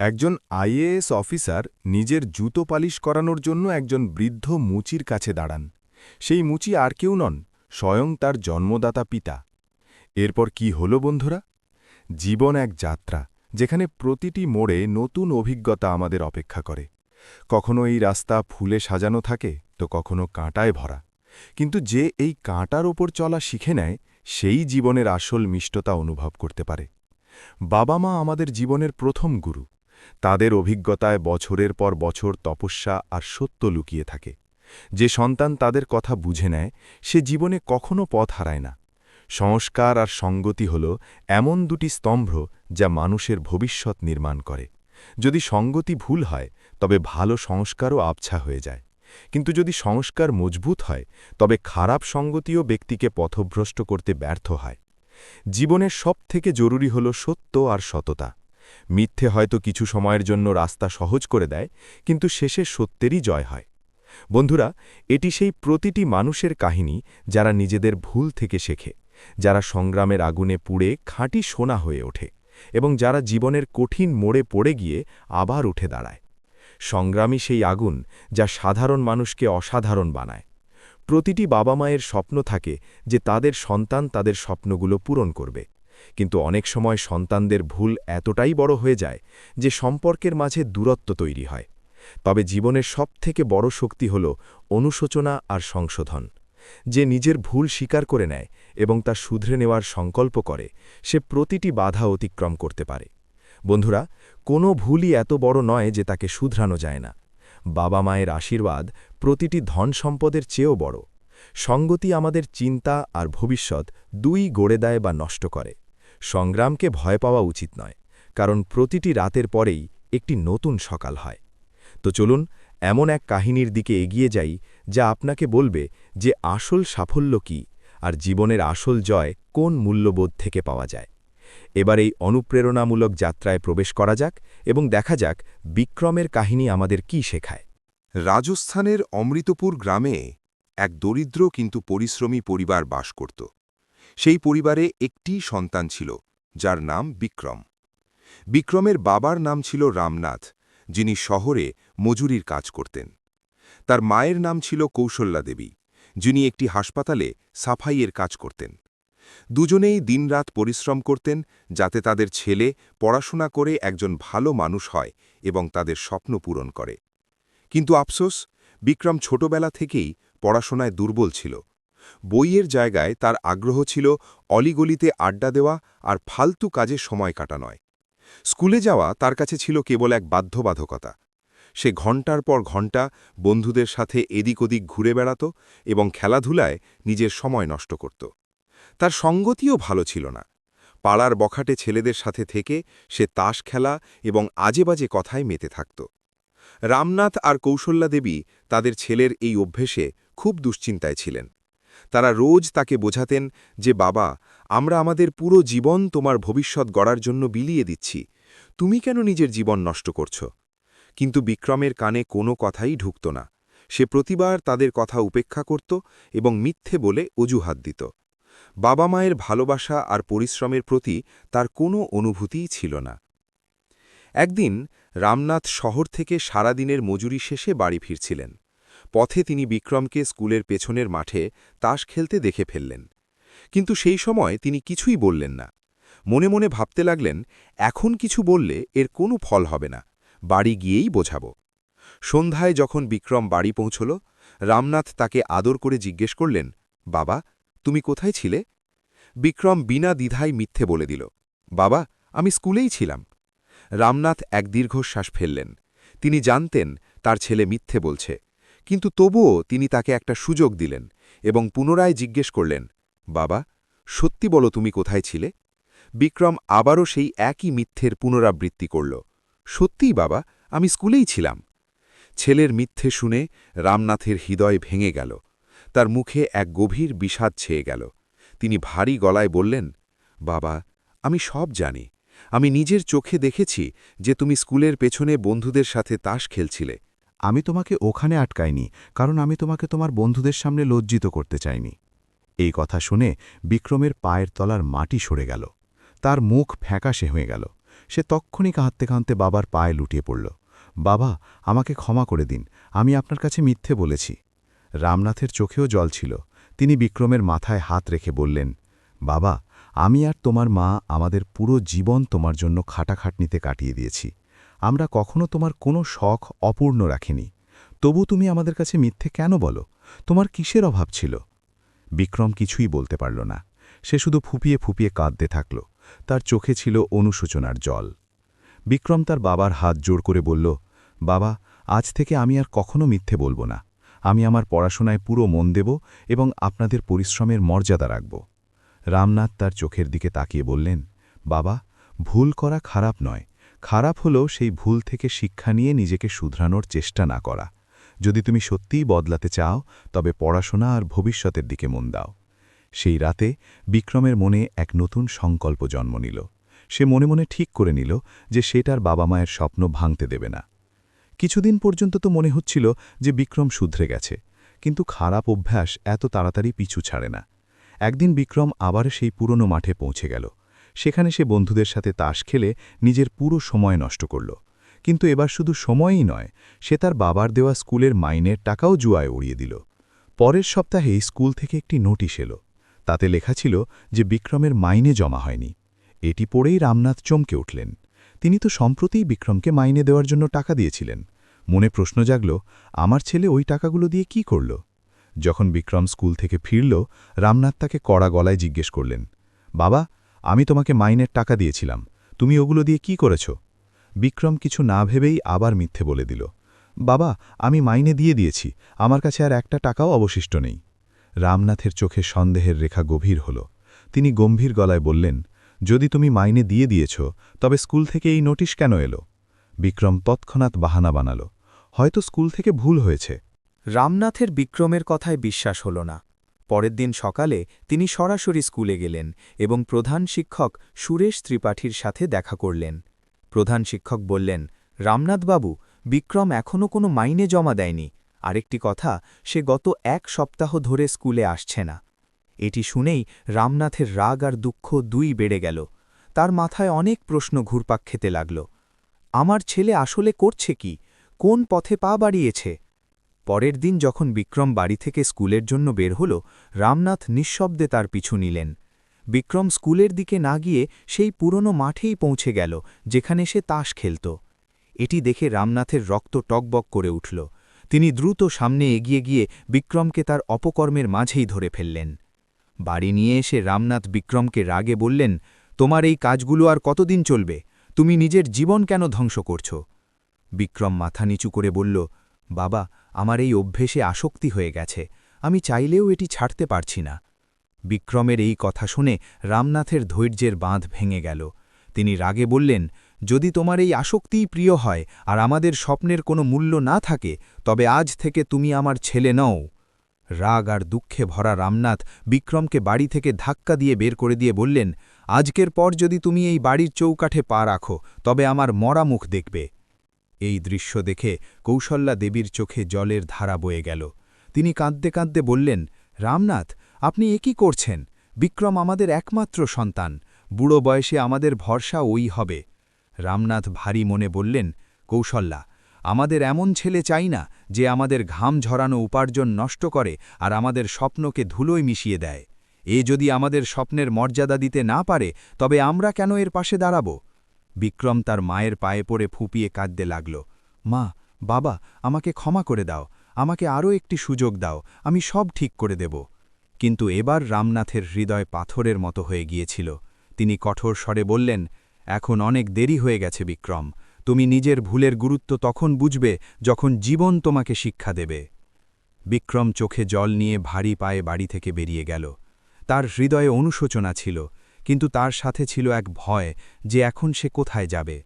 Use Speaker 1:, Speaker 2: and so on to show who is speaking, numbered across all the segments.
Speaker 1: একজন IAS officer নিজের জুতো পালিশ করানোর জন্য একজন বৃদ্ধ মুচির কাছে দাঁড়ান। সেই মুচি আর কেউ নন, স্বয়ং তার জন্মদাতা পিতা। এরপর কি হল বন্ধুরা? জীবন এক যাত্রা, যেখানে প্রতিটি মোড়ে নতুন অভিজ্ঞতা আমাদের অপেক্ষা করে। কখনো এই রাস্তা ফুলে সাজানো থাকে, তো কখনো কাঁটায় ভরা। কিন্তু যে এই কাঁটার ওপর চলা শিখে নেয়, সেই জীবনের আসল মিষ্টতা অনুভব করতে পারে। বাবা মা আমাদের জীবনের প্রথম গুরু। তাদের অভিজ্ঞতায় বছরের পর বছর তপস্যা আর সত্য লুকিয়ে থাকে। যে সন্তান তাদের কথা বুঝে নেয়, সে জীবনে কখনো পথ হারায় না। সংস্কার আর সঙ্গতি হল এমন দুটি স্তম্ভ, যা মানুষের ভবিষ্যৎ নির্মাণ করে। যদি সঙ্গতি ভুল হয়, তবে ভালো সংস্কারও আবছা হয়ে যায়। কিন্তু যদি সংস্কার মজবুত হয়, তবে খারাপ সঙ্গতিও ব্যক্তিকে পথভ্রষ্ট করতে ব্যর্থ হয়। জীবনের সবথেকে জরুরি হল সত্য আর সততা। মিথ্যে হয়তো কিছু সময়ের জন্য রাস্তা সহজ করে দেয়, কিন্তু শেষে সত্যেরই জয় হয়। বন্ধুরা, এটি সেই প্রতিটি মানুষের কাহিনী, যারা নিজেদের ভুল থেকে শেখে, যারা সংগ্রামের আগুনে পুড়ে খাঁটি সোনা হয়ে ওঠে, এবং যারা জীবনের কঠিন মোড়ে পড়ে গিয়ে আবার উঠে দাঁড়ায়। সংগ্রামই সেই আগুন, যা সাধারণ মানুষকে অসাধারণ বানায়। প্রতিটি বাবা মায়ের স্বপ্ন থাকে যে তাদের সন্তান তাদের স্বপ্নগুলো পূরণ করবে। কিন্তু অনেক সময় সন্তানদের ভুল এতটাই বড় হয়ে যায় যে সম্পর্কের মাঝে দূরত্ব তৈরি হয়। তবে জীবনের সবথেকে বড় শক্তি হল অনুশোচনা আর সংশোধন। যে নিজের ভুল স্বীকার করে নেয় এবং তা শুধরে নেওয়ার সংকল্প করে, সে প্রতিটি বাধা অতিক্রম করতে পারে। বন্ধুরা, কোনো ভুলই এত বড় নয় যে তাকে শুধরানো যায় না। বাবা মায়ের আশীর্বাদ প্রতিটি ধন সম্পদের চেয়েও বড়। সঙ্গতি আমাদের চিন্তা আর ভবিষ্যৎ দুই গড়ে দেয় বা নষ্ট করে। সংগ্রামকে ভয় পাওয়া উচিত নয়, কারণ প্রতিটি রাতের পরেই একটি নতুন সকাল হয়। তো চলুন এমন এক কাহিনীর দিকে এগিয়ে যাই, যা আপনাকে বলবে যে আসল সাফল্য কী, আর জীবনের আসল জয় কোন মূল্যবোধ থেকে পাওয়া যায়। এবার এই অনুপ্রেরণামূলক যাত্রায় প্রবেশ করা যাক এবং দেখা যাক বিক্রমের কাহিনী আমাদের কি শেখায়।
Speaker 2: রাজস্থানের অমৃতপুর গ্রামে এক দরিদ্র কিন্তু পরিশ্রমী পরিবার বাস করত। সেই পরিবারে একটি সন্তান ছিল, যার নাম বিক্রম। বিক্রমের বাবার নাম ছিল রামনাথ, যিনি শহরে মজুরির কাজ করতেন। তার মায়ের নাম ছিল কৌশল্যা দেবী, যিনি একটি হাসপাতালে সাফাইয়ের কাজ করতেন। দুজনেই দিনরাত পরিশ্রম করতেন, যাতে তাদের ছেলে পড়াশোনা করে একজন ভালো মানুষ হয় এবং তাদের স্বপ্ন পূরণ করে। কিন্তু আফসোস, বিক্রম ছোটবেলা থেকেই পড়াশোনায় দুর্বল ছিল। বইয়ের জায়গায় তার আগ্রহ ছিল অলিগলিতে আড্ডা দেওয়া আর ফালতু কাজে সময় কাটানোয়। স্কুলে যাওয়া তার কাছে ছিল কেবল এক বাধ্যবাধকতা। সে ঘণ্টার পর ঘণ্টা বন্ধুদের সাথে এদিক ওদিক ঘুরে বেড়াত এবং খেলাধুলায় নিজের সময় নষ্ট করত। তার সঙ্গতিও ভালো ছিল না। পাড়ার বখাটে ছেলেদের সাথে থেকে সে তাস খেলা এবং আজেবাজে কথায় মেতে থাকত। রামনাথ আর কৌশল্যা দেবী তাদের ছেলের এই অভ্যেসে খুব দুশ্চিন্তায় ছিলেন। তারা রোজ তাকে বোঝাতেন যে, বাবা, আমরা আমাদের পুরো জীবন তোমার ভবিষ্যৎ গড়ার জন্য বিলিয়ে দিচ্ছি, তুমি কেন নিজের জীবন নষ্ট করছ? কিন্তু বিক্রমের কানে কোনো কথাই ঢুকত না। সে প্রতিবার তাদের কথা উপেক্ষা করত এবং মিথ্যে বলে অজুহাত দিত। বাবা মায়ের ভালোবাসা আর পরিশ্রমের প্রতি তার কোনো অনুভূতিই ছিল না। একদিন রামনাথ শহর থেকে সারাদিনের মজুরি শেষে বাড়ি ফিরছিলেন। পথে তিনি বিক্রমকে স্কুলের পেছনের মাঠে তাস খেলতে দেখে ফেললেন। কিন্তু সেই সময় তিনি কিছুই বললেন না। মনে মনে ভাবতে লাগলেন, এখন কিছু বললে এর কোনো ফল হবে না, বাড়ি গিয়েই বোঝাব। সন্ধ্যায় যখন বিক্রম বাড়ি পৌঁছল, রামনাথ তাকে আদর করে জিজ্ঞেস করলেন, বাবা, তুমি কোথায় ছিলে? বিক্রম বিনা দ্বিধায় মিথ্যে বলে দিল, বাবা, আমি স্কুলেই ছিলাম। রামনাথ এক দীর্ঘশ্বাস ফেললেন। তিনি জানতেন তার ছেলে মিথ্যে বলছে, কিন্তু তবুও তিনি তাকে একটা সুযোগ দিলেন এবং পুনরায় জিজ্ঞেস করলেন, বাবা, সত্যি বলো, তুমি কোথায় ছিলে? বিক্রম আবারও সেই একই মিথ্যের পুনরাবৃত্তি করল, সত্যিই বাবা, আমি স্কুলেই ছিলাম। ছেলের মিথ্যে শুনে রামনাথের হৃদয় ভেঙে গেল। তার মুখে এক গভীর বিষাদ ছেয়ে গেল। তিনি ভারী গলায় বললেন, বাবা, আমি সব জানি। আমি নিজের চোখে দেখেছি যে তুমি স্কুলের পেছনে বন্ধুদের সাথে তাস খেলছিলে।
Speaker 3: আমি তোমাকে ওখানে আটকাইনি, কারণ আমি তোমাকে তোমার বন্ধুদের সামনে লজ্জিত করতে চাইনি। এই কথা শুনে বিক্রমের পায়ের তলার মাটি সরে গেল। তার মুখ ফ্যাকাশে হয়ে গেল। সে তক্ষুনি কাঁদতে কাঁদতে বাবার পায়ে লুটিয়ে পড়ল। বাবা, আমাকে ক্ষমা করে দিন, আমি আপনার কাছে মিথ্যে বলেছি। রামনাথের চোখেও জল ছিল। তিনি বিক্রমের মাথায় হাত রেখে বললেন, বাবা, আমি আর তোমার মা আমাদের পুরো জীবন তোমার জন্য খাটাখাটনিতে কাটিয়ে দিয়েছি। আমরা কখনো তোমার কোনো শখ অপূর্ণ রাখিনি। তবু তুমি আমাদের কাছে মিথ্যে কেন বলো? তোমার কিসের অভাব ছিল? বিক্রম কিছুই বলতে পারল না। সে শুধু ফুপিয়ে ফুপিয়ে কাঁদতে থাকল। তার চোখে ছিল অনুশোচনার জল। বিক্রম তার বাবার হাত জোড় করে বলল, বাবা, আজ থেকে আমি আর কখনো মিথ্যে বলবো না। আমি আমার পড়াশোনায় পুরো মন দেব এবং আপনাদের পরিশ্রমের মর্যাদা রাখব। রামনাথ তার চোখের দিকে তাকিয়ে বললেন, বাবা, ভুল করা খারাপ নয়। খারাপ হলো সেই ভুল থেকে শিক্ষা নিয়ে নিজেকে শুধরানোর চেষ্টা না করা। যদি তুমি সত্যিই বদলাতে চাও, তবে পড়াশোনা আর ভবিষ্যতের দিকে মন দাও। সেই রাতে বিক্রমের মনে এক নতুন সংকল্প জন্ম নিল। সে মনে মনে ঠিক করে নিল যে সে তার বাবা মায়ের স্বপ্ন ভাঙতে দেবে না। কিছুদিন পর্যন্ত তো মনে হচ্ছিল যে বিক্রম শুধরে গেছে, কিন্তু খারাপ অভ্যাস এত তাড়াতাড়ি পিছু ছাড়ে না। একদিন বিক্রম আবার সেই পুরনো মাঠে পৌঁছে গেল। সেখানে সে বন্ধুদের সাথে তাস খেলে নিজের পুরো সময় নষ্ট করল। কিন্তু এবার শুধু সময়ই নয়, সে তার বাবার দেওয়া স্কুলের মাইনের টাকাও জুয়ায় উড়িয়ে দিল। পরের সপ্তাহেই স্কুল থেকে একটি নোটিশ এলো। তাতে লেখা ছিল যে বিক্রমের মাইনে জমা হয়নি। এটি পড়েই রামনাথ চমকে উঠলেন। তিনি তো সম্প্রতিই বিক্রমকে মাইনে দেওয়ার জন্য টাকা দিয়েছিলেন। মনে প্রশ্ন জাগল, আমার ছেলে ওই টাকাগুলো দিয়ে কি করল? যখন বিক্রম স্কুল থেকে ফিরল, রামনাথ তাকে কড়া গলায় জিজ্ঞেস করলেন, বাবা, আমি তোমাকে মাইনের টাকা দিয়েছিলাম, তুমি ওগুলো দিয়ে কি করেছ? বিক্রম কিছু না ভেবেই আবার মিথ্যে বলে দিল, বাবা, আমি মাইনে দিয়ে দিয়েছি, আমার কাছে আর একটা টাকাও অবশিষ্ট নেই। রামনাথের চোখে সন্দেহের রেখা গভীর হল। তিনি গম্ভীর গলায় বললেন, যদি তুমি মাইনে দিয়ে দিয়েছ, তবে স্কুল থেকে এই নোটিশ কেন এলো? বিক্রম তৎক্ষণাৎ বাহানা বানাল, হয়তো স্কুল থেকে ভুল হয়েছে।
Speaker 4: রামনাথের বিক্রমের কথায় বিশ্বাস হল না। পরের দিন সকালে তিনি সরাসরি স্কুলে গেলেন এবং প্রধান শিক্ষক সুরেশ ত্রিপাঠীর সাথে দেখা করলেন। প্রধান শিক্ষক বললেন, রামনাথবাবু, বিক্রম এখনও কোনো মাইনে জমা দেয়নি। আরেকটি কথা, সে গত 1 সপ্তাহ ধরে স্কুলে আসছে না। এটি শুনেই রামনাথের রাগ আর দুঃখ দুই বেড়ে গেল। তার মাথায় অনেক প্রশ্ন ঘুরপাক খেতে লাগল। আমার ছেলে আসলে করছে কি? কোন পথে পা বাড়িয়েছে? পরের দিন যখন বিক্রম বাড়ি থেকে স্কুলের জন্য বের হল, রামনাথ নিঃশব্দে তার পিছু নিলেন। বিক্রম স্কুলের দিকে না গিয়ে সেই পুরনো মাঠেই পৌঁছে গেল, যেখানে সে তাস খেলত। এটি দেখে রামনাথের রক্ত টকবক করে উঠল। তিনি দ্রুত সামনে এগিয়ে গিয়ে বিক্রমকে তার অপকর্মের মাঝেই ধরে ফেললেন। বাড়ি নিয়ে এসে রামনাথ বিক্রমকে রাগে বললেন, তোমার এই কাজগুলো আর কতদিন চলবে? তুমি নিজের জীবন কেন ধ্বংস করছ? বিক্রম মাথা নিচু করে বলল, বাবা, আমার এই অভ্যেসে আসক্তি হয়ে গেছে, আমি চাইলেও এটি ছাড়তে পারছি না। বিক্রমের এই কথা শুনে রামনাথের ধৈর্যের বাঁধ ভেঙে গেল। তিনি রাগে বললেন, যদি তোমার এই আসক্তিই প্রিয় হয় আর আমাদের স্বপ্নের কোনো মূল্য না থাকে, তবে আজ থেকে তুমি আমার ছেলে নও। রাগ আর দুঃখে ভরা রামনাথ বিক্রমকে বাড়ি থেকে ধাক্কা দিয়ে বের করে দিয়ে বললেন, আজকের পর যদি তুমি এই বাড়ির চৌকাঠে পা রাখো, তবে আমার মরা মুখ দেখবে। এই দৃশ্য দেখে কৌশল্যা দেবীর চোখে জলের ধারা বয়ে গেল। তিনি কাঁদতে কাঁদতে বললেন, রামনাথ, আপনি এ কি করছেন? বিক্রম আমাদের একমাত্র সন্তান, বুড়ো বয়সে আমাদের ভরসা ওই হবে। রামনাথ ভারী মনে বললেন, কৌশল্যা, আমাদের এমন ছেলে চাই না যে আমাদের ঘাম ঝরানো উপার্জন নষ্ট করে আর আমাদের স্বপ্নকে ধুলোয় মিশিয়ে দেয়। এ যদি আমাদের স্বপ্নের মর্যাদা দিতে না পারে, তবে আমরা কেন এর পাশে দাঁড়াব? বিক্রম তার মায়ের পায়ে পড়ে ফুপিয়ে কাঁদতে লাগল, মা, বাবা, আমাকে ক্ষমা করে দাও, আমাকে আরও একটি সুযোগ দাও, আমি সব ঠিক করে দেব। কিন্তু এবার রামনাথের হৃদয় পাথরের মতো হয়ে গিয়েছিল। তিনি কঠোর স্বরে বললেন, এখন অনেক দেরি হয়ে গেছে বিক্রম, তুমি নিজের ভুলের গুরুত্ব তখন বুঝবে যখন জীবন তোমাকে শিক্ষা দেবে। বিক্রম চোখে জল নিয়ে ভারী পায়ে বাড়ি থেকে বেরিয়ে গেল। তার হৃদয়ে অনুশোচনা ছিল, কিন্তু তার সাথে ছিল এক ভয় যে এখন সে কোথায় যাবে।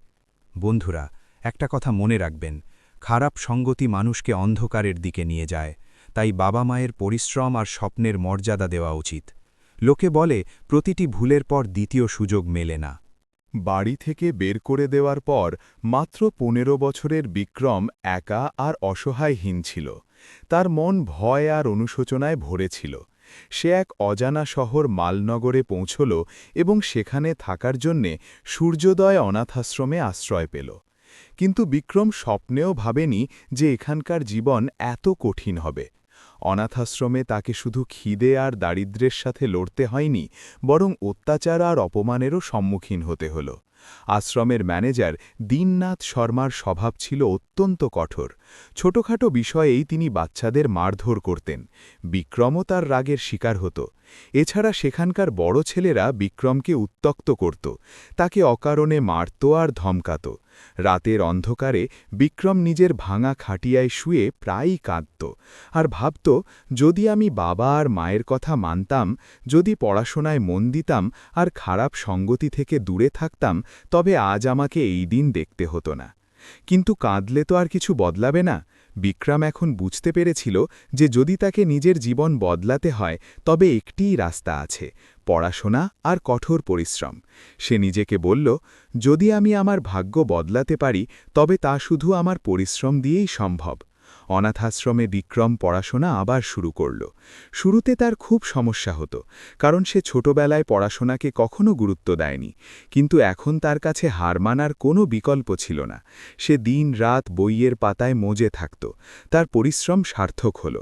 Speaker 4: বন্ধুরা, একটা কথা মনে রাখবেন, খারাপ সঙ্গতি মানুষকে অন্ধকারের দিকে নিয়ে যায়। তাই বাবা মায়ের পরিশ্রম আর স্বপ্নের মর্যাদা দেওয়া উচিত। লোকে বলে প্রতিটি ভুলের পর দ্বিতীয় সুযোগ মেলে না।
Speaker 1: বাড়ি থেকে বের করে দেওয়ার পর মাত্র ১৫ বছরের বিক্রম একা আর অসহায়হীন ছিল। তার মন ভয় আর অনুশোচনায় ভরে ছিল। সে এক অজানা শহর মালনগরে পৌঁছল এবং সেখানে থাকার জন্যে সূর্যোদয় অনাথাশ্রমে আশ্রয় পেল। কিন্তু বিক্রম স্বপ্নেও ভাবেনি যে এখানকার জীবন এত কঠিন হবে। অনাথাশ্রমে তাকে শুধু খিদে আর দারিদ্র্যের সাথে লড়তে হয়নি, বরং অত্যাচার আর অপমানেরও সম্মুখীন হতে হল। আশ্রমের ম্যানেজার দীননাথ শর্মার স্বভাব ছিল অত্যন্ত কঠোর। ছোটখাটো বিষয়েই তিনি বাচ্চাদের মারধর করতেন। বিক্রমও তার রাগের শিকার হতো। এছাড়া সেখানকার বড় ছেলেরা বিক্রমকে উত্ত্যক্ত করত, তাকে অকারণে মারত আর ধমকাত। রাতের অন্ধকারে বিক্রম নিজের ভাঙা খাটিয়ায় শুয়ে প্রায়ই কাঁদত আর ভাবত, যদি আমি বাবা আর মায়ের কথা মানতাম, যদি পড়াশোনায় মন দিতাম আর খারাপ সঙ্গতি থেকে দূরে থাকতাম, তবে আজ আমাকে এই দিন দেখতে হতো না। কিন্তু কাঁদলে তো আর কিছু বদলাবে না। বিক্রম এখন বুঝতে পেরেছিল যে যদি তাকে নিজের জীবন বদলাতে হয়, তবে একটিই রাস্তা আছে, পড়াশোনা আর কঠোর পরিশ্রম। সে নিজেকে বলল, যদি আমি আমার ভাগ্য বদলাতে পারি, তবে তা শুধু আমার পরিশ্রম দিয়েই সম্ভব। অনাথাশ্রমে বিক্রম পড়াশোনা আবার শুরু করল। শুরুতে তার খুব সমস্যা হতো, কারণ সে ছোটবেলায় পড়াশোনাকে কখনো গুরুত্ব দেয়নি। কিন্তু এখন তার কাছে হার মানার কোনো বিকল্প ছিল না। সে দিন-রাত বইয়ের পাতায় মজে থাকত। তার পরিশ্রম সার্থক হল।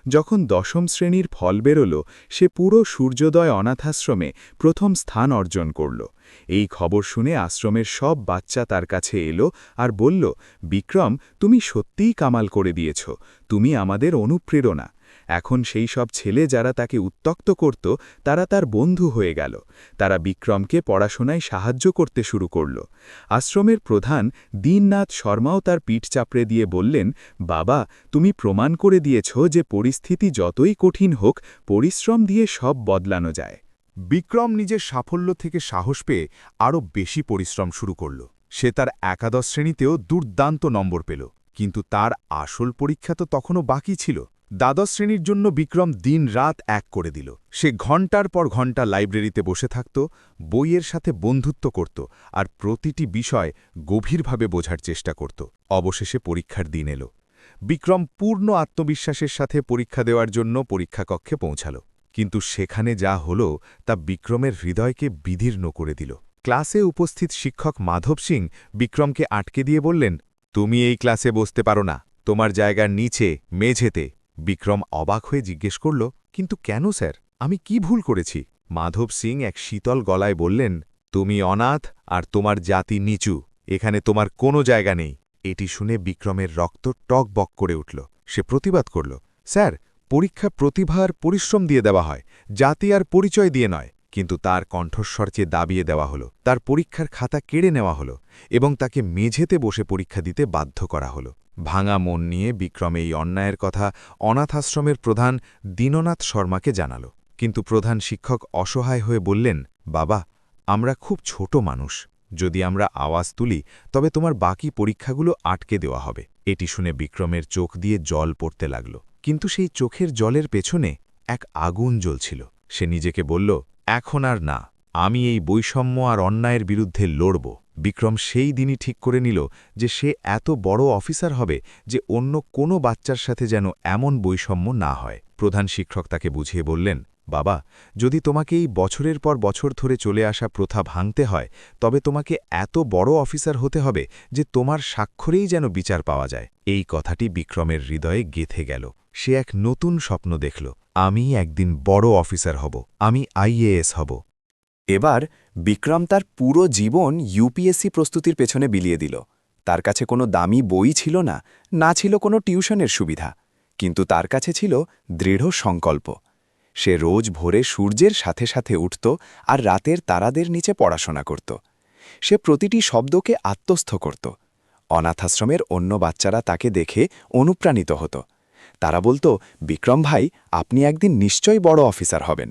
Speaker 1: যখন ১০ম শ্রেণীর ফল বেরোল, সে পুরো সূর্যোদয় অনাথাশ্রমে প্রথম স্থান অর্জন করল। এই খবর শুনে আশ্রমের সব বাচ্চা তার কাছে এলো আর বলল, বিক্রম, তুমি সত্যিই কামাল করে দিয়েছ, তুমি আমাদের অনুপ্রেরণা। এখন সেই সব ছেলে যারা তাকে উত্ত্যক্ত করত, তারা তার বন্ধু হয়ে গেল। তারা বিক্রমকে পড়াশোনায় সাহায্য করতে শুরু করল। আশ্রমের প্রধান দীননাথ শর্মাও তার পিঠ চাপড়ে দিয়ে বললেন, বাবা, তুমি প্রমাণ করে দিয়েছ যে পরিস্থিতি যতই কঠিন হোক, পরিশ্রম দিয়ে সব বদলানো যায়।
Speaker 2: বিক্রম নিজের সাফল্য থেকে সাহস পেয়ে আরও বেশি পরিশ্রম শুরু করল। সে তার একাদশ শ্রেণীতেও দুর্দান্ত নম্বর পেল, কিন্তু তার আসল পরীক্ষা তো তখনও বাকি ছিল। দ্বাদশ শ্রেণীর জন্য বিক্রম দিন-রাত এক করে দিল। সে ঘণ্টার পর ঘণ্টা লাইব্রেরিতে বসে থাকত, বইয়ের সাথে বন্ধুত্ব করত আর প্রতিটি বিষয় গভীরভাবে বোঝার চেষ্টা করত। অবশেষে পরীক্ষার দিন এলো। বিক্রম পূর্ণ আত্মবিশ্বাসের সাথে পরীক্ষা দেওয়ার জন্য পরীক্ষাকক্ষে পৌঁছাল। কিন্তু সেখানে যা হল তা বিক্রমের হৃদয়কে বিদীর্ণ করে দিল। ক্লাসে উপস্থিত শিক্ষক মাধব সিং বিক্রমকে আটকে দিয়ে বললেন, তুমি এই ক্লাসে বসতে পারো না, তোমার জায়গার নিচে মেঝেতে। বিক্রম অবাক হয়ে জিজ্ঞেস করল, কিন্তু কেন স্যার, আমি কি ভুল করেছি? মাধব সিং এক শীতল গলায় বললেন, তুমি অনাথ আর তোমার জাতি নিচু, এখানে তোমার কোনো জায়গা নেই। এটি শুনে বিক্রমের রক্ত টকবক করে উঠল। সে প্রতিবাদ করল, স্যার, পরীক্ষা প্রতিভা আর পরিশ্রম দিয়ে দেওয়া হয়, জাতি আর পরিচয় দিয়ে নয়। কিন্তু তার কণ্ঠস্বর চেয়ে দাবিয়ে দেওয়া হলো, তার পরীক্ষার খাতা কেড়ে নেওয়া হলো এবং তাকে মেঝেতে বসে পরীক্ষা দিতে বাধ্য করা হলো। ভাঙা মন নিয়ে বিক্রম এই অন্যায়ের কথা অনাথাশ্রমের প্রধান দীননাথ শর্মাকে জানাল। কিন্তু প্রধান শিক্ষক অসহায় হয়ে বললেন, বাবা, আমরা খুব ছোট মানুষ, যদি আমরা আওয়াজ তুলি তবে তোমার বাকি পরীক্ষাগুলো আটকে দেওয়া হবে। এটি শুনে বিক্রমের চোখ দিয়ে জল পড়তে লাগল। কিন্তু সেই চোখের জলের পেছনে এক আগুন জ্বলছিল। সে নিজেকে বলল, এখন আর না, আমি এই বৈষম্য আর অন্যায়ের বিরুদ্ধে লড়ব। বিক্রম সেই দিনই ঠিক করে নিল যে সে এত বড় অফিসার হবে যে অন্য কোনো বাচ্চার সাথে যেন এমন বৈষম্য না হয়। প্রধান শিক্ষক তাকে বুঝিয়ে বললেন, বাবা, যদি তোমাকে এই বছরের পর বছর ধরে চলে আসা প্রথা ভাঙতে হয়, তবে তোমাকে এত বড় অফিসার হতে হবে যে তোমার স্বাক্ষরেই যেন বিচার পাওয়া যায়। এই কথাটি বিক্রমের হৃদয়ে গেঁথে গেল। সে এক নতুন স্বপ্ন দেখল, আমি একদিন বড় অফিসার হব, আমি আইএএস হব।
Speaker 5: এবার বিক্রম তার পুরো জীবন ইউপিএসসি প্রস্তুতির পেছনে বিলিয়ে দিল। তার কাছে কোনো দামি বই ছিল না, না ছিল কোনো টিউশনের সুবিধা, কিন্তু তার কাছে ছিল দৃঢ় সংকল্প। সে রোজ ভোরে সূর্যের সাথে সাথে উঠত আর রাতের তারাদের নিচে পড়াশোনা করত। সে প্রতিটি শব্দকে আত্মস্থ করত। অনাথাশ্রমের অন্য বাচ্চারা তাকে দেখে অনুপ্রাণিত হতো। তারা বলতো, বিক্রম ভাই, আপনি একদিন নিশ্চয়ই বড় অফিসার হবেন।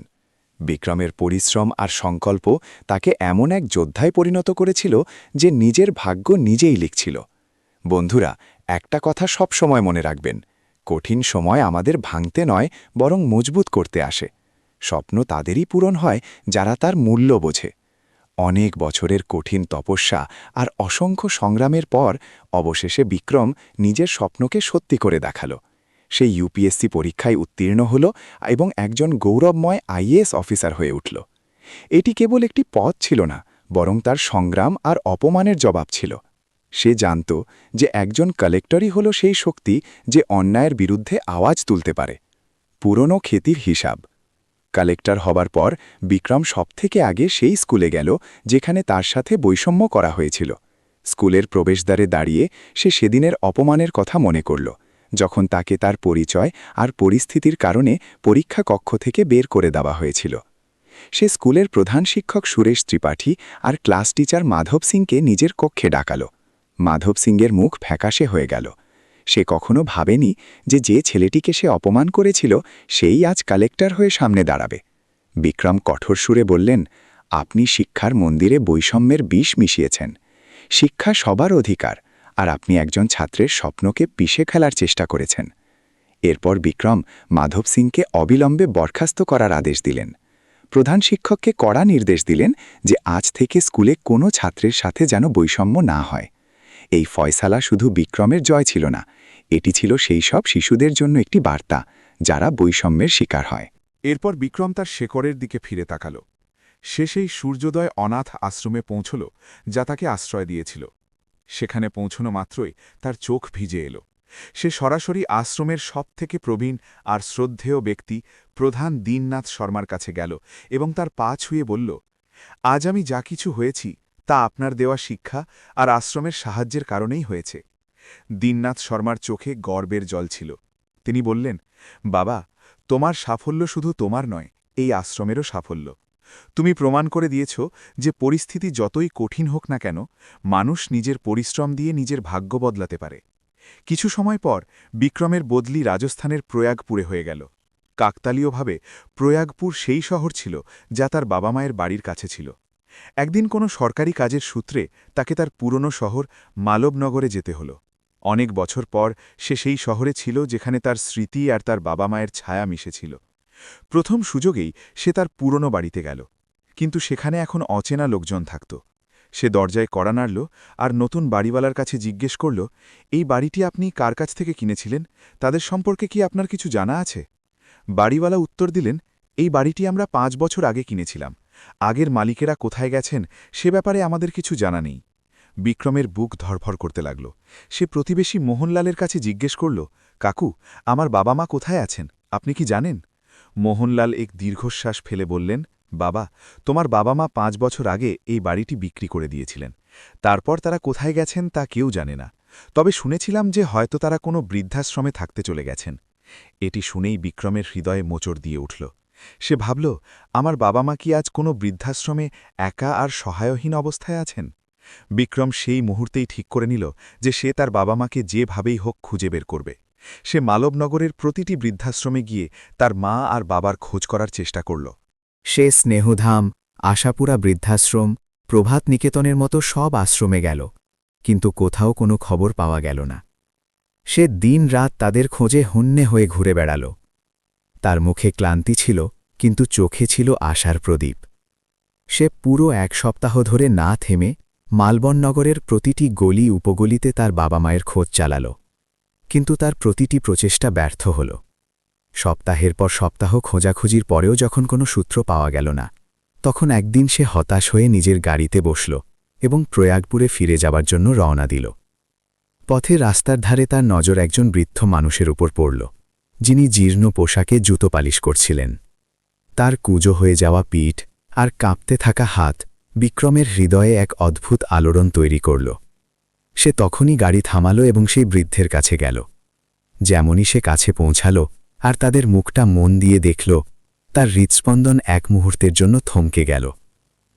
Speaker 5: বিক্রমের পরিশ্রম আর সংকল্প তাকে এমন এক যোদ্ধায় পরিণত করেছিল যে নিজের ভাগ্য নিজেই লিখছিল। বন্ধুরা, একটা কথা সব সময় মনে রাখবেন, কঠিন সময় আমাদের ভাঙতে নয়, বরং মজবুত করতে আসে। স্বপ্ন তাদেরই পূরণ হয় যারা তার মূল্য বোঝে। অনেক বছরের কঠিন তপস্যা আর অসংখ্য সংগ্রামের পর অবশেষে বিক্রম নিজের স্বপ্নকে সত্যি করে দেখাল। সে ইউপিএসসি পরীক্ষায় উত্তীর্ণ হল এবং একজন গৌরবময় আইএএস অফিসার হয়ে উঠল। এটি কেবল একটি পথ ছিল না, বরং তার সংগ্রাম আর অপমানের জবাব ছিল। সে জানত যে একজন কালেক্টরই হল সেই শক্তি যে অন্যায়ের বিরুদ্ধে আওয়াজ তুলতে পারে। পুরনো ক্ষতির হিসাব। কালেক্টর হবার পর বিক্রম সবথেকে আগে সেই স্কুলে গেল যেখানে তার সাথে বৈষম্য করা হয়েছিল। স্কুলের প্রবেশদ্বারে দাঁড়িয়ে সে সেদিনের অপমানের কথা মনে করল, যখন তাকে তার পরিচয় আর পরিস্থিতির কারণে পরীক্ষা কক্ষ থেকে বের করে দেওয়া হয়েছিল। সে স্কুলের প্রধান শিক্ষক সুরেশ ত্রিপাঠী আর ক্লাস টিচার মাধব সিংকে নিজের কক্ষে ডাকাল। মাধব সিংয়ের মুখ ফ্যাকাশে হয়ে গেল। সে কখনো ভাবেনি যে ছেলেটিকে সে অপমান করেছিল সেই আজ কালেক্টর হয়ে সামনে দাঁড়াবে। বিক্রম কঠোর সুরে বললেন, আপনি শিক্ষার মন্দিরে বৈষম্যের বিষ মিশিয়েছেন। শিক্ষা সবার অধিকার, আর আপনি একজন ছাত্রের স্বপ্নকে পিষে ফেলার চেষ্টা করেছেন। এরপর বিক্রম মাধব সিংকে অবিলম্বে বরখাস্ত করার আদেশ দিলেন। প্রধান শিক্ষককে কড়া নির্দেশ দিলেন যে আজ থেকে স্কুলে কোনো ছাত্রের সাথে যেন বৈষম্য না হয়। এই ফয়সালা শুধু বিক্রমের জয় ছিল না, এটি ছিল সেই সব শিশুদের জন্য একটি বার্তা যারা বৈষম্যের শিকার হয়।
Speaker 6: এরপর বিক্রম তার শেকড়ের দিকে ফিরে তাকাল। সে সেই সূর্যোদয় অনাথ আশ্রমে পৌঁছল যা তাকে আশ্রয় দিয়েছিল। সেখানে পৌঁছনো মাত্রই তার চোখ ভিজে এলো। সে সরাসরি আশ্রমের সবথেকে প্রবীণ আর শ্রদ্ধেয় ব্যক্তি প্রধান দীননাথ শর্মার কাছে গেল এবং তার পা ছুঁয়ে বলল, আজ আমি যা কিছু হয়েছি তা আপনার দেওয়া শিক্ষা আর আশ্রমের সাহায্যের কারণেই হয়েছে। দীননাথ শর্মার চোখে গর্বের জল ছিল। তিনি বললেন, বাবা, তোমার সাফল্য শুধু তোমার নয়, এই আশ্রমেরও সাফল্য। তুমি প্রমাণ করে দিয়েছ যে পরিস্থিতি যতই কঠিন হোক না কেন, মানুষ নিজের পরিশ্রম দিয়ে নিজের ভাগ্য বদলাতে পারে। কিছু সময় পর বিক্রমের বদলি রাজস্থানের প্রয়াগপুরে হয়ে গেল। কাকতালীয়ভাবে প্রয়াগপুর সেই শহর ছিল যা তার বাবা মায়ের বাড়ির কাছে ছিল। একদিন কোনো সরকারি কাজের সূত্রে তাকে তার পুরনো শহর মালবনগরে যেতে হল। অনেক বছর পর সে সেই শহরে ছিল যেখানে তার স্মৃতি আর তার বাবা মায়ের ছায়া মিশেছিল। প্রথম সুযোগেই সে তার পুরনো বাড়িতে গেল, কিন্তু সেখানে এখন অচেনা লোকজন থাকত। সে দরজায় কড়া নাড়ল আর নতুন বাড়িওয়ালার কাছে জিজ্ঞেস করল, এই বাড়িটি আপনি কার কাছ থেকে কিনেছিলেন? তাদের সম্পর্কে কি আপনার কিছু জানা আছে? বাড়িওয়ালা উত্তর দিলেন, এই বাড়িটি আমরা 5 বছর আগে কিনেছিলাম। আগের মালিকেরা কোথায় গেছেন সে ব্যাপারে আমাদের কিছু জানা নেই। বিক্রমের বুক ধরফর করতে লাগল। সে প্রতিবেশী মোহনলালের কাছে জিজ্ঞেস করল, কাকু, আমার বাবা মা কোথায় আছেন, আপনি কি জানেন? মোহনলাল এক দীর্ঘশ্বাস ফেলে বললেন, বাবা, তোমার বাবা মা 5 বছর আগে এই বাড়িটি বিক্রি করে দিয়েছিলেন। তারপর তারা কোথায় গেছেন তা কেউ জানে না, তবে শুনেছিলাম যে হয়তো তারা কোনো বৃদ্ধাশ্রমে থাকতে চলে গেছেন। এটি শুনেই বিক্রমের হৃদয়ে মোচড় দিয়ে উঠল। সে ভাবল, আমার বাবা মা কি আজ কোনো বৃদ্ধাশ্রমে একা আর সহায়হীন অবস্থায় আছেন? বিক্রম সেই মুহূর্তেই ঠিক করে নিল যে সে তার বাবা মাকে যেভাবেই হোক খুঁজে বের করবে। সে মালবনগরের প্রতিটি বৃদ্ধাশ্রমে গিয়ে তার মা আর বাবার খোঁজ করার চেষ্টা করল।
Speaker 4: সে স্নেহধাম, আশাপুরা বৃদ্ধাশ্রম, প্রভাত নিকেতনের মতো সব আশ্রমে গেল, কিন্তু কোথাও কোনো খবর পাওয়া গেল না। সে দিন-রাত তাদের খোঁজে হন্যে হয়ে ঘুরে বেড়াল। তার মুখে ক্লান্তি ছিল, কিন্তু চোখে ছিল আশার প্রদীপ। সে পুরো 1 সপ্তাহ ধরে না থেমে মালবননগরের প্রতিটি গলি উপগলিতে তার বাবা মায়ের খোঁজ চালাল, কিন্তু তার প্রতিটি প্রচেষ্টা ব্যর্থ হল। সপ্তাহের পর সপ্তাহ খোঁজাখুঁজির পরেও যখন কোনো সূত্র পাওয়া গেল না, তখন একদিন সে হতাশ হয়ে নিজের গাড়িতে বসল এবং প্রয়াগপুরে ফিরে যাবার জন্য রওনা দিল। পথে রাস্তার ধারে তার নজর একজন বৃদ্ধ মানুষের উপর পড়ল, যিনি জীর্ণ পোশাকে জুতো পালিশ করছিলেন। তার কুঁজো হয়ে যাওয়া পিঠ আর কাঁপতে থাকা হাত বিক্রমের হৃদয়ে এক অদ্ভুত আলোড়ন তৈরি করল। সে তখনই গাড়ি থামাল এবং সেই বৃদ্ধের কাছে গেল। যেমনই সে কাছে পৌঁছাল আর তাদের মুখটা মন দিয়ে দেখল, তার হৃৎস্পন্দন এক মুহূর্তের জন্য থমকে গেল।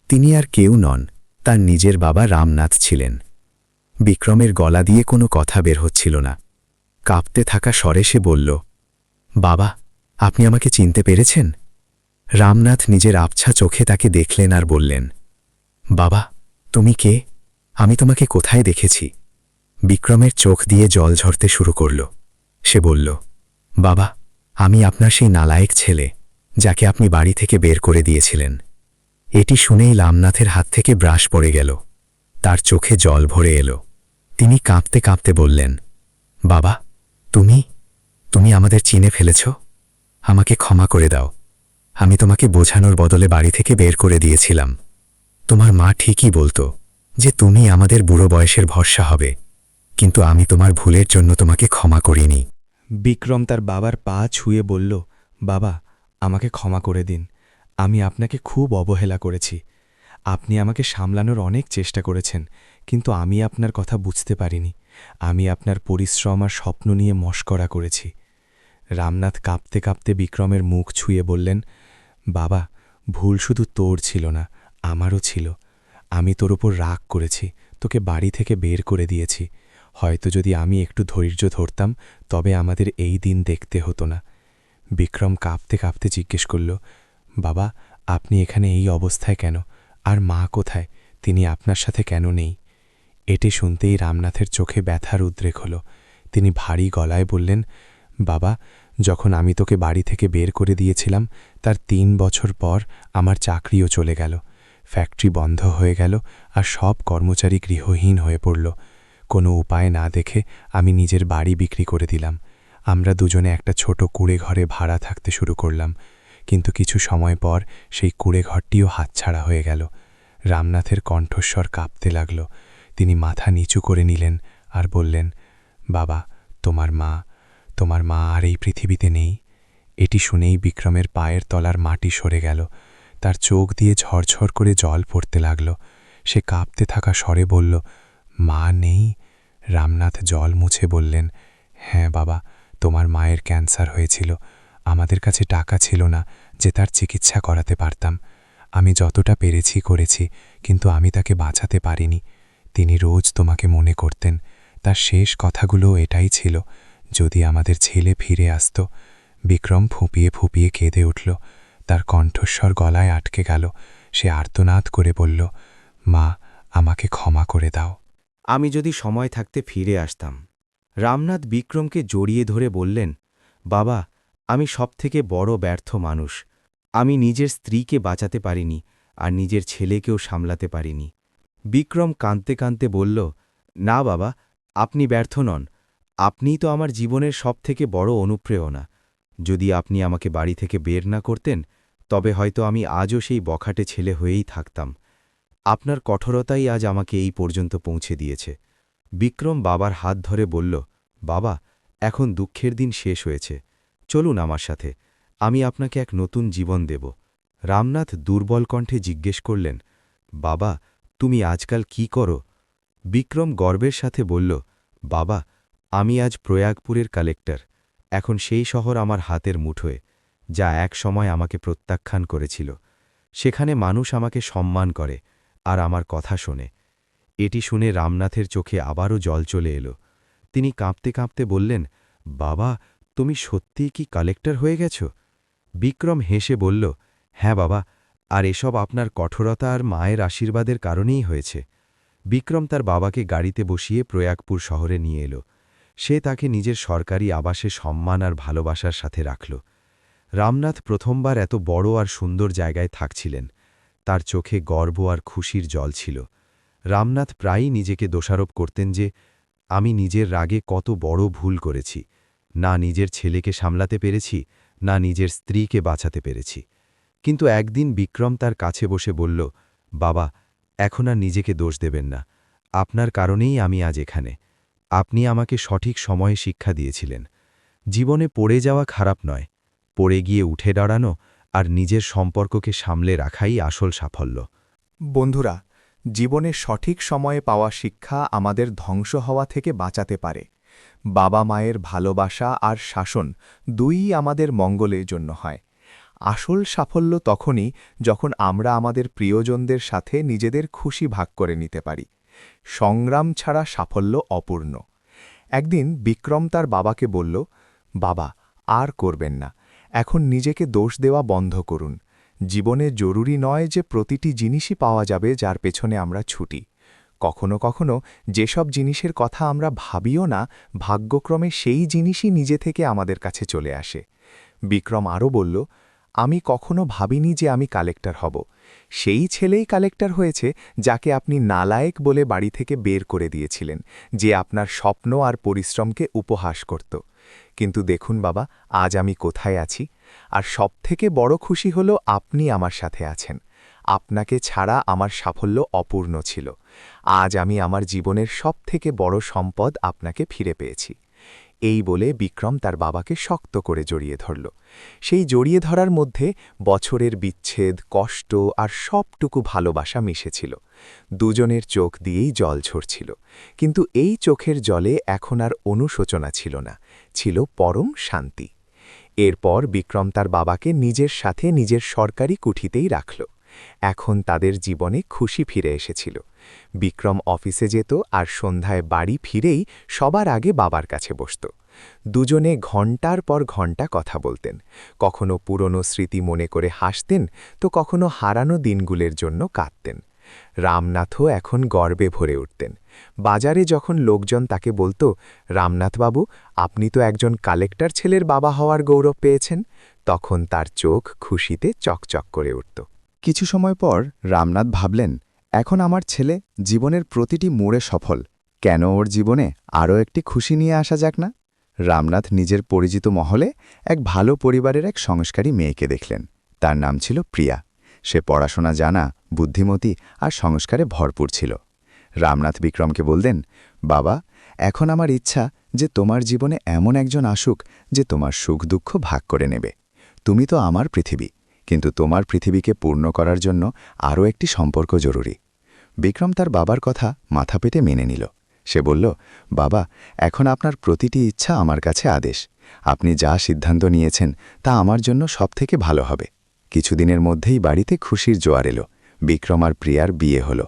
Speaker 4: তিনি আর কেউ নন, তার নিজের বাবা রামনাথ ছিলেন। বিক্রমের গলা দিয়ে কোনো কথা বের হচ্ছিল না। কাঁপতে থাকা স্বরে সে বলল, বাবা, আপনি আমাকে চিনতে পেরেছেন? রামনাথ নিজের আবছা চোখে তাকে দেখলেন আর বললেন, বাবা, তুমি কে? আমি তোমাকে কোথায় দেখেছি? বিক্রমের চোখ দিয়ে জল ঝরতে শুরু করল। সে বলল, বাবা, আমি আপনার সেই নালায়েক ছেলে, যাকে আপনি বাড়ি থেকে বের করে দিয়েছিলেন। এটি শুনেই রামনাথের হাত থেকে ব্রাশ পড়ে গেল। তার চোখে জল ভরে এলো। তিনি কাঁপতে কাঁপতে বললেন, বাবা, তুমি
Speaker 7: তুমি আমাদের চিনে ফেলেছ? আমাকে ক্ষমা করে দাও। আমি তোমাকে বোঝানোর বদলে বাড়ি থেকে বের করে দিয়েছিলাম। তোমার মা ঠিকই বলতো যে তুমি আমাদের বুড়ো বয়সের ভরসা হবে, কিন্তু আমি তোমার ভুলের জন্য তোমাকে ক্ষমা করিনি।
Speaker 4: বিক্রম তার বাবার পা ছুঁয়ে বলল, বাবা, আমাকে ক্ষমা করে দিন। আমি আপনাকে খুব অবহেলা করেছি। আপনি আমাকে সামলানোর অনেক চেষ্টা করেছেন, কিন্তু আমি আপনার কথা বুঝতে পারিনি। আমি আপনার পরিশ্রম আর স্বপ্ন নিয়ে মশকরা করেছি। রামনাথ কাঁপতে কাঁপতে বিক্রমের মুখ ছুঁয়ে বললেন, বাবা, ভুল শুধু তোর ছিল না, আমারও ছিল। আমি তোর ওপর রাগ করেছি, তোকে বাড়ি থেকে বের করে দিয়েছি। হয়তো যদি আমি একটু ধৈর্য ধরতাম, তবে আমাদের এই দিন দেখতে হতো না। বিক্রম কাঁপতে কাঁপতে জিজ্ঞেস করল, বাবা, আপনি এখানে এই অবস্থায় কেন? আর মা কোথায়? তিনি আপনার সাথে কেন নেই? এটি শুনতেই রামনাথের চোখে ব্যথার উদ্রেক হল। তিনি ভারী গলায় বললেন, বাবা, যখন আমি তোকে বাড়ি থেকে বের করে দিয়েছিলাম, তার ৩ বছর পর আমার চাকরিও চলে গেল। ফ্যাক্টরি বন্ধ হয়ে গেল আর সব কর্মচারী গৃহহীন হয়ে পড়ল। কোনো উপায় না দেখে আমি নিজের বাড়ি বিক্রি করে দিলাম। আমরা দুজনে একটা ছোট কুঁড়ে ঘরে ভাড়া থাকতে শুরু করলাম, কিন্তু কিছু সময় পর সেই কুঁড়ে ঘরটিও হাতছাড়া হয়ে গেল। রামনাথের কণ্ঠস্বর কাঁপতে লাগল। তিনি মাথা নিচু করে নিলেন আর বললেন, বাবা, তোমার মা আর এই পৃথিবীতে নেই। এটি শুনেই বিক্রমের পায়ের তলার মাটি সরে গেল। তার চোখ দিয়ে ঝরঝর করে জল পড়তে লাগল। সে কাঁপতে থাকা স্বরে বলল, মা নেই? রামনাথ জল মুছে বললেন, হ্যাঁ বাবা, তোমার মায়ের ক্যান্সার হয়েছিল। আমাদের কাছে টাকা ছিল না যে তার চিকিৎসা করাতে পারতাম। আমি যতটা পেরেছি করেছি, কিন্তু আমি তাকে বাঁচাতে পারিনি। তিনি রোজ তোমাকে মনে করতেন। তার শেষ কথাগুলো এটাই ছিল, যদি আমাদের ছেলে ফিরে আসত। বিক্রম ফুঁপিয়ে ফুঁপিয়ে কেঁদে উঠল। তার কণ্ঠস্বর গলায় আটকে গেল। সে আর্তনাদ করে বলল, মা, আমাকে ক্ষমা করে দাও।
Speaker 8: আমি যদি সময় থাকতে ফিরে আসতাম। রামনাথ বিক্রমকে জড়িয়ে ধরে বললেন, বাবা, আমি সবথেকে বড় ব্যর্থ মানুষ। আমি নিজের স্ত্রীকে বাঁচাতে পারিনি আর নিজের ছেলেকেও সামলাতে পারিনি। বিক্রম কাঁদতে কাঁদতে বলল, না বাবা, আপনি ব্যর্থ নন। আপনিই তো আমার জীবনের সবথেকে বড় অনুপ্রেরণা। যদি আপনি আমাকে বাড়ি থেকে বের না করতেন, তবে হয়তো আমি আজও সেই বখাটে ছেলে হয়েই থাকতাম। আপনার কঠোরতাই আজ আমাকে এই পর্যন্ত পৌঁছে দিয়েছে। বিক্রম বাবার হাত ধরে বলল, বাবা, এখন দুঃখের দিন শেষ হয়েছে। চলুন আমার সাথে, আমি আপনাকে এক নতুন জীবন দেব। রামনাথ দুর্বল কণ্ঠে জিজ্ঞেস করলেন, বাবা, তুমি আজকাল কি করো? বিক্রম গর্বের সাথে বলল, বাবা, আমি আজ প্রয়াগপুরের কালেক্টর। এখন সেই শহর আমার হাতের মুঠোয়, যা এক সময় আমাকে প্রত্যাখ্যান করেছিল। সেখানে মানুষ আমাকে সম্মান করে আর আমার কথা শোনে। এটি শুনে রামনাথের চোখে আবারও জল চলে এলো। তিনি কাঁপতে কাঁপতে বললেন, বাবা, তুমি সত্যিই কি কালেক্টর হয়ে গেছ? বিক্রম হেসে বলল, হ্যাঁ বাবা, আর এসব আপনার কঠোরতা আর মায়ের আশীর্বাদের কারণেই হয়েছে। বিক্রম তার বাবাকে গাড়িতে বসিয়ে প্রয়াগপুর শহরে নিয়ে এলো। সে তাকে নিজের সরকারি আবাসে সম্মান আর ভালোবাসার সাথে রাখল। রামনাথ প্রথমবার এত বড় আর সুন্দর জায়গায় থাকছিলেন। তার চোখে গর্ব আর খুশির জল ছিল। রামনাথ প্রায়ই নিজেকে দোষারোপ করতেন যে, আমি নিজের রাগে কত বড় ভুল করেছি। না নিজের ছেলেকে সামলাতে পেরেছি, না নিজের স্ত্রীকে বাঁচাতে পেরেছি। কিন্তু একদিন বিক্রম তার কাছে বসে বলল, বাবা, এখন আর নিজেকে দোষ দেবেন না। আপনার কারণেই আমি আজ এখানে। আপনি আমাকে সঠিক সময়ে শিক্ষা দিয়েছিলেন। জীবনে পড়ে যাওয়া খারাপ নয়, পড়ে গিয়ে উঠে দাঁড়ানো আর নিজের সম্পর্ককে সামলে রাখাই আসল সাফল্য।
Speaker 9: বন্ধুরা, জীবনে সঠিক সময়ে পাওয়া শিক্ষা আমাদের ধ্বংস হওয়া থেকে বাঁচাতে পারে। বাবা মায়ের ভালোবাসা আর শাসন দুইই আমাদের মঙ্গলের জন্য হয়। আসল সাফল্য তখনই যখন আমরা আমাদের প্রিয়জনদের সাথে নিজেদের খুশি ভাগ করে নিতে পারি। সংগ্রাম ছাড়া সাফল্য অপূর্ণ। একদিন বিক্রম তার বাবাকে বলল, বাবা, আর করবেন না। এখন নিজেকে দোষ দেওয়া বন্ধ করুন। জীবনে জরুরি নয় যে প্রতিটি জিনিসই পাওয়া যাবে যার পেছনে আমরা ছুটি। কখনো কখনো যেসব জিনিসের কথা আমরা ভাবিও না, ভাগ্যক্রমে সেই জিনিসই নিজে থেকে আমাদের কাছে চলে আসে। বিক্রম আরও বলল, আমি কখনো ভাবিনি যে আমি কালেক্টর হব। সেই ছেলেই কালেক্টর হয়েছে যাকে আপনি নালায়েক বলে বাড়ি থেকে বের করে দিয়েছিলেন, যে আপনার স্বপ্ন আর পরিশ্রমকে উপহাস করত। কিন্তু দেখুন বাবা, আজ আমি কোথায় আছি, আর সবথেকে বড় খুশি হলো আপনি আমার সাথে আছেন। আপনাকে ছাড়া আমার সাফল্য অপূর্ণ ছিল। আজ আমি আমার জীবনের সবথেকে বড় সম্পদ আপনাকে ফিরে পেয়েছি। এই বলে বিক্রম তার বাবাকে শক্ত করে জড়িয়ে ধরল। সেই জড়িয়ে ধরার মধ্যে বছরের বিচ্ছেদ, কষ্ট আর সবটুকু ভালোবাসা মিশেছিল। দুজনের চোখ দিয়েই জল ঝরছিল, কিন্তু এই চোখের জলে এখন আর অনুশোচনা ছিল না, ছিল পরম শান্তি। এরপর বিক্রম তার বাবাকে নিজের সাথে নিজের সরকারি কুঠিতেই রাখল। এখন তাদের জীবনে খুশি ফিরে এসেছিল। বিক্রম অফিসে যেত আর সন্ধ্যায় বাড়ি ফিরেই সবার আগে বাবার কাছে বসত। দুজনে ঘণ্টার পর ঘণ্টা কথা বলতেন, কখনো পুরনো স্মৃতি মনে করে হাসতেন, তো কখনো হারানো দিনগুলোর জন্য কাঁদতেন। রামনাথও এখন গর্বে ভরে উঠতেন। বাজারে যখন লোকজন তাকে বলতো, রামনাথবাবু, আপনি তো একজন কালেক্টর ছেলের বাবা হওয়ার গৌরব পেয়েছেন, তখন তার চোখ খুশিতে চকচক করে উঠত।
Speaker 3: কিছু সময় পর রামনাথ ভাবলেন, এখন আমার ছেলে জীবনের প্রতিটি মোড়ে সফল, কেন ওর জীবনে আরও একটি খুশি নিয়ে আসা যাক না। রামনাথ নিজের পরিচিত মহলে এক ভালো পরিবারের এক সংস্কারী মেয়েকে দেখলেন। তার নাম ছিল প্রিয়া। সে পড়াশোনা জানা, বুদ্ধিমতী আর সংস্কারে ভরপুর ছিল। রামনাথ বিক্রমকে বললেন, বাবা, এখন আমার ইচ্ছা যে তোমার জীবনে এমন একজন আসুক যে তোমার সুখ দুঃখ ভাগ করে নেবে। তুমি তো আমার পৃথিবী, কিন্তু তোমার পৃথিবীকে পূর্ণ করার জন্য আরও একটি সম্পর্ক জরুরি। বিক্রম তার বাবার কথা মাথা পেতে মেনে নিল। সে বলল, বাবা, এখন আপনার প্রতিটি ইচ্ছা আমার কাছে আদেশ। আপনি যা সিদ্ধান্ত নিয়েছেন তা আমার জন্য সবথেকে ভালো হবে। কিছুদিনের মধ্যেই বাড়িতে খুশির জোয়ার এলো। বিক্রম আর প্রিয়ার বিয়ে হল।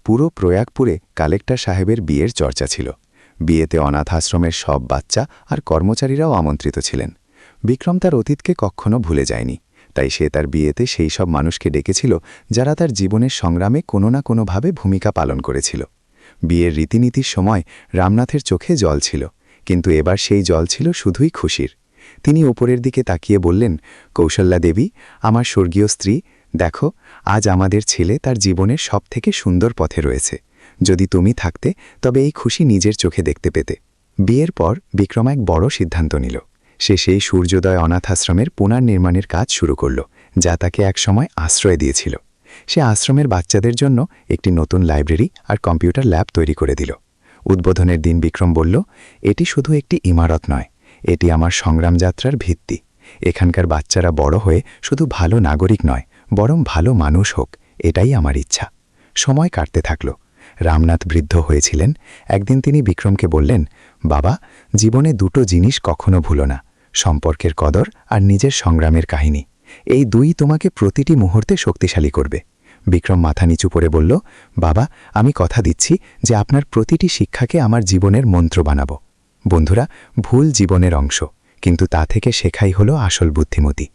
Speaker 3: পুরো প্রয়াগপুরে কালেক্টর সাহেবের বিয়ের চর্চা ছিল। বিয়েতে অনাথ আশ্রমের সব বাচ্চা আর কর্মচারীরাও আমন্ত্রিত ছিলেন। বিক্রম তার অতীতকে কখনো ভুলে যায়নি, তাই সে তার বিয়েতে সেই সব মানুষকে ডেকেছিল যারা তার জীবনের সংগ্রামে কোনো না কোনোভাবে ভূমিকা পালন করেছিল। বিয়ের রীতিনীতির সময় রামনাথের চোখে জল ছিল, কিন্তু এবার সেই জল ছিল শুধুই খুশির। তিনি উপরের দিকে তাকিয়ে বললেন, কৌশল্যা দেবী, আমার স্বর্গীয় স্ত্রী, দেখো, আজ আমাদের ছেলে তার জীবনের সবথেকে সুন্দর পথে রয়েছে। যদি তুমি থাকতে তবে এই খুশি নিজের চোখে দেখতে পেতে। বিয়ের পর বিক্রম এক বড় সিদ্ধান্ত নিল। সে সেই সূর্যোদয় অনাথাশ্রমের পুনর্নির্মাণের কাজ শুরু করল, যা তাকে একসময় আশ্রয় দিয়েছিল। সে আশ্রমের বাচ্চাদের জন্য একটি নতুন লাইব্রেরি আর কম্পিউটার ল্যাব তৈরি করে দিল। উদ্বোধনের দিন বিক্রম বলল, এটি শুধু একটি ইমারত নয়, এটি আমার সংগ্রাম যাত্রার ভিত্তি। এখানকার বাচ্চারা বড় হয়ে শুধু ভালো নাগরিক নয়, বরং ভালো মানুষ হোক, এটাই আমার ইচ্ছা। সময় কাটতে থাকল। রামনাথ বৃদ্ধ হয়েছিলেন। একদিন তিনি বিক্রমকে বললেন, বাবা, জীবনে দুটো জিনিস কখনো ভুলো না, সম্পর্কের কদর আর নিজের সংগ্রামের কাহিনী। এই দুই তোমাকে প্রতিটি মুহূর্তে শক্তিশালী করবে। বিক্রম মাথা নিচু করে বলল, বাবা, আমি কথা দিচ্ছি যে আপনার প্রতিটি শিক্ষাকে আমার জীবনের মন্ত্র বানাবো। বন্ধুরা, ভুল জীবনের অংশ, কিন্তু তা থেকে শেখাই হলো আসল বুদ্ধিমতী।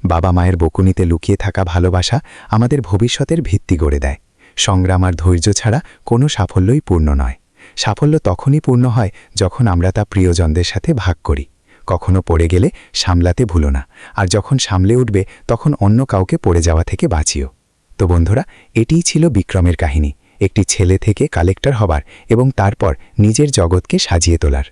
Speaker 3: বাবা মায়ের বকুনিতে লুকিয়ে থাকা ভালোবাসা আমাদের ভবিষ্যতের ভিত্তি গড়ে দেয়। সংগ্রাম আর ধৈর্য ছাড়া কোনো সাফল্যই পূর্ণ নয়। সাফল্য তখনই পূর্ণ হয় যখন আমরা তা প্রিয়জনদের সাথে ভাগ করি। কখনো পড়ে গেলে সামলাতে ভুলো না, আর যখন সামলে উঠবে তখন অন্য কাউকে পড়ে যাওয়া থেকে বাঁচিও। তো বন্ধুরা, এটিই ছিল বিক্রমের কাহিনী, একটি ছেলে থেকে কালেক্টর হবার এবং তারপর নিজের জগৎকে সাজিয়ে তোলার।